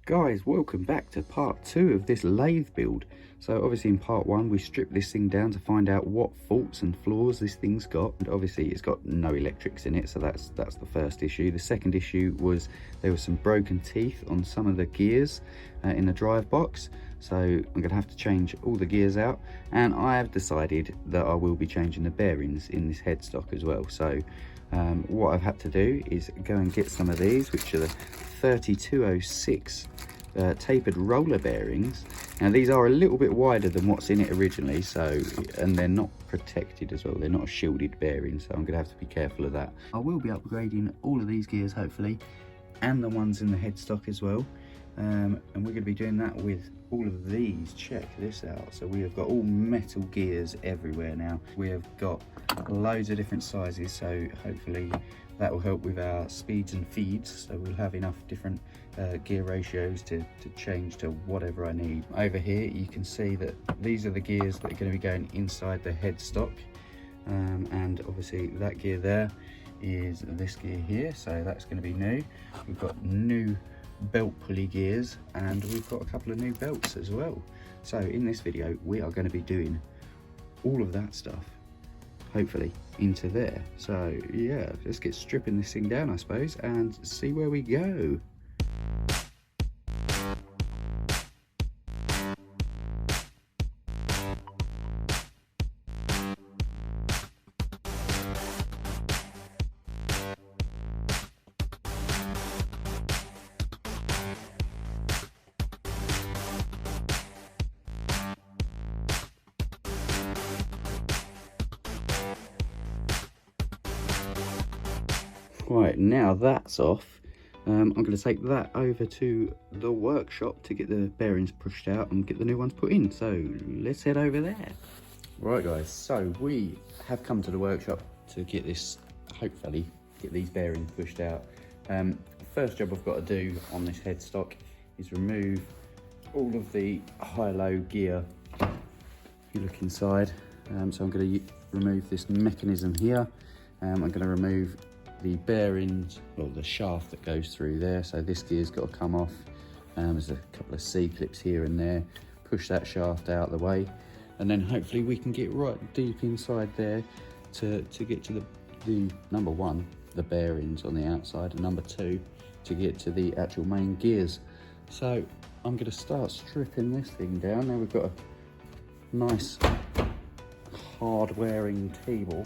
Guys, welcome back to part 2 of this lathe build. So obviously in part 1 we stripped this thing down to find out what faults and flaws this thing's got, and obviously it's got no electrics in it, so that's the first issue. The second issue was there were some broken teeth on some of the gears in the drive box, so I'm gonna have to change all the gears out, and I have decided that I will be changing the bearings in this headstock as well. So what I've had to do is go and get some of these, which are the 3206 tapered roller bearings. Now these are a little bit wider than what's in it originally, so, and they're not protected as well, they're not a shielded bearing, so I'm gonna have to be careful of that. I will be upgrading all of these gears hopefully, and the ones in the headstock as well, and we're going to be doing that with all of these. Check this out. So we have got all metal gears everywhere now. We have got loads of different sizes, so hopefully that will help with our speeds and feeds, so we'll have enough different gear ratios to change to whatever I need. Over here you can see that these are the gears that are going to be going inside the headstock, and obviously that gear there is this gear here, so that's going to be new. We've got new belt pulley gears, and we've got a couple of new belts as well. So in this video we are going to be doing all of that stuff hopefully into there. So yeah, let's get stripping this thing down I suppose and see where we go. Right, now that's off, I'm going to take that over to the workshop to get the bearings pushed out and get the new ones put in. So let's head over there. Right guys, so we have come to the workshop to get this, hopefully get these bearings pushed out. First job I've got to do on this headstock is remove all of the high-low gear. If you look inside, so I'm going to remove this mechanism here. I'm going to remove the bearings, well, the shaft that goes through there, so this gear's got to come off. There's a couple of C-clips here and there. Push that shaft out of the way, and then hopefully we can get right deep inside there to get to the number one, the bearings on the outside, and number two, to get to the actual main gears. So I'm going to start stripping this thing down. Now we've got a nice hard wearing table.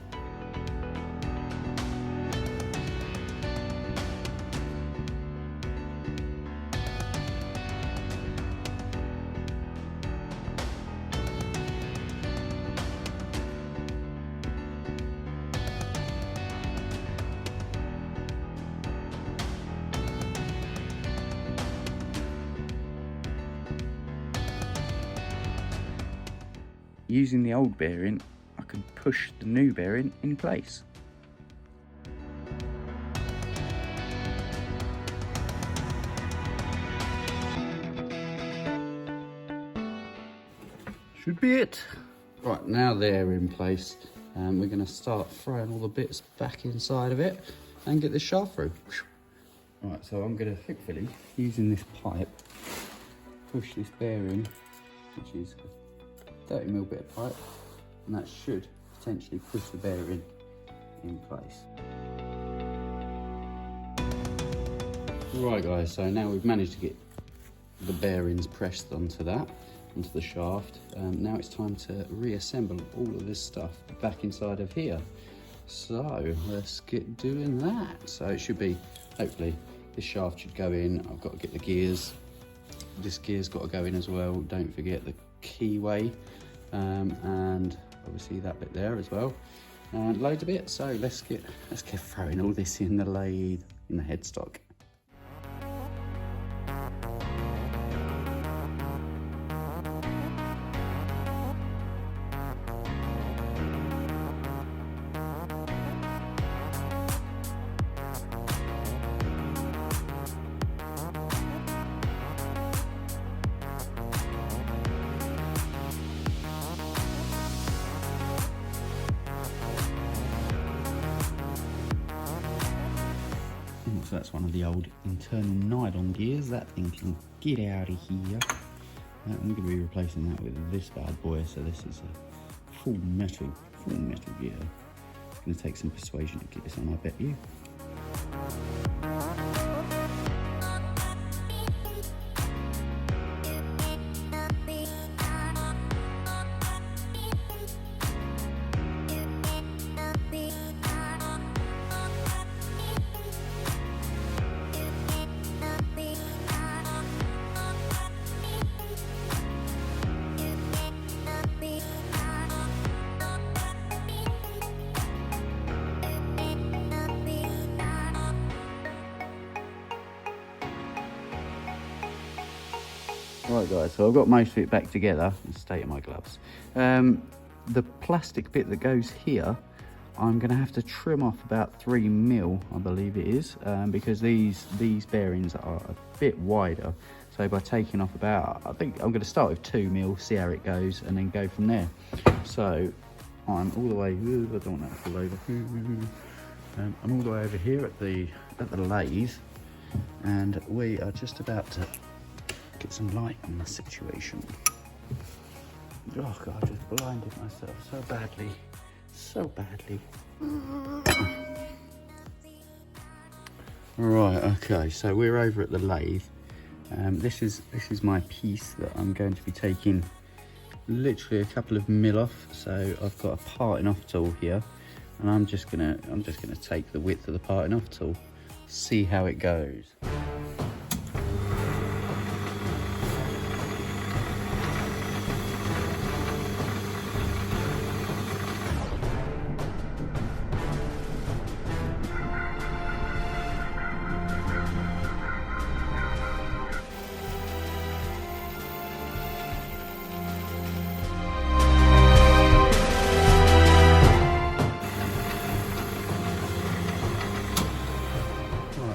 Using the old bearing, I can push the new bearing in place. Should be it. Right, now they're in place, and we're going to start throwing all the bits back inside of it and get this shaft through. Right, so I'm going to hopefully, using this pipe, push this bearing, which is 30mm bit of pipe, and that should potentially push the bearing in place. Right guys, so now we've managed to get the bearings pressed onto that, onto the shaft. Now it's time to reassemble all of this stuff back inside of here. So let's get doing that. So it should be, hopefully this shaft should go in. I've got to get the gears. This gear's got to go in as well. Don't forget the keyway, and obviously that bit there as well, and loads of bits. So let's get throwing all this in the lathe, in the headstock. So that's one of the old internal nylon gears. That thing can get out of here. I'm going to be replacing that with this bad boy. So this is a full metal gear. It's going to take some persuasion to get this on, I bet you. Right guys, so I've got most of it back together. The state of my gloves. The plastic bit that goes here, I'm going to have to trim off about 3 mil, I believe it is, because these bearings are a bit wider. So by taking off about, I think I'm going to start with 2 mil, see how it goes, and then go from there. So I'm all the way, I don't want that to fall over. I'm all the way over here at the lathe, and we are just about to get some light on the situation. Oh god, I just blinded myself so badly. Right, okay, so we're over at the lathe. This is my piece that I'm going to be taking literally a couple of mil off. So I've got a parting off tool here, and I'm just gonna take the width of the parting off tool, see how it goes.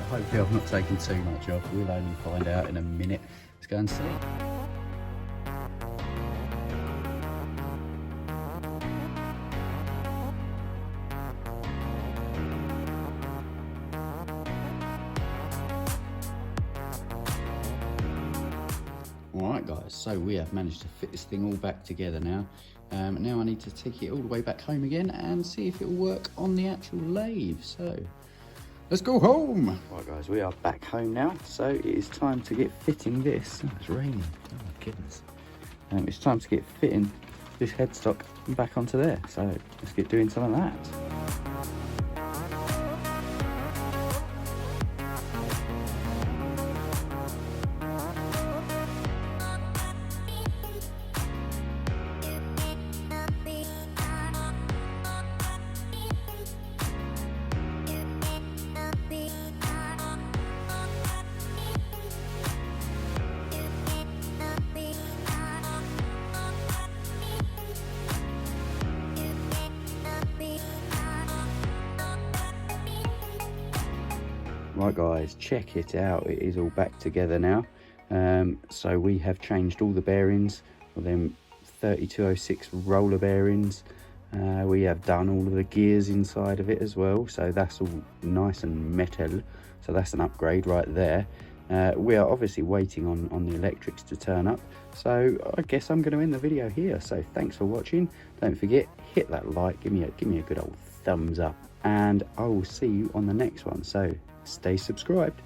Hopefully I've not taken too much off. We'll only find out in a minute. Let's go and see. Alright guys, so we have managed to fit this thing all back together now. Now I need to take it all the way back home again and see if it will work on the actual lathe. So let's go home. Right guys, we are back home now, so it is time to get fitting this. Oh, it's raining, oh my goodness. It's time to get fitting this headstock back onto there, so let's get doing some of that. Right guys, check it out, it is all back together now. So we have changed all the bearings for them 3206 roller bearings. We have done all of the gears inside of it as well, so that's all nice and metal, so that's an upgrade right there. We are obviously waiting on the electrics to turn up, so I guess I'm going to end the video here. So thanks for watching. Don't forget, hit that like, give me a good old thumbs up, and I will see you on the next one. So stay subscribed.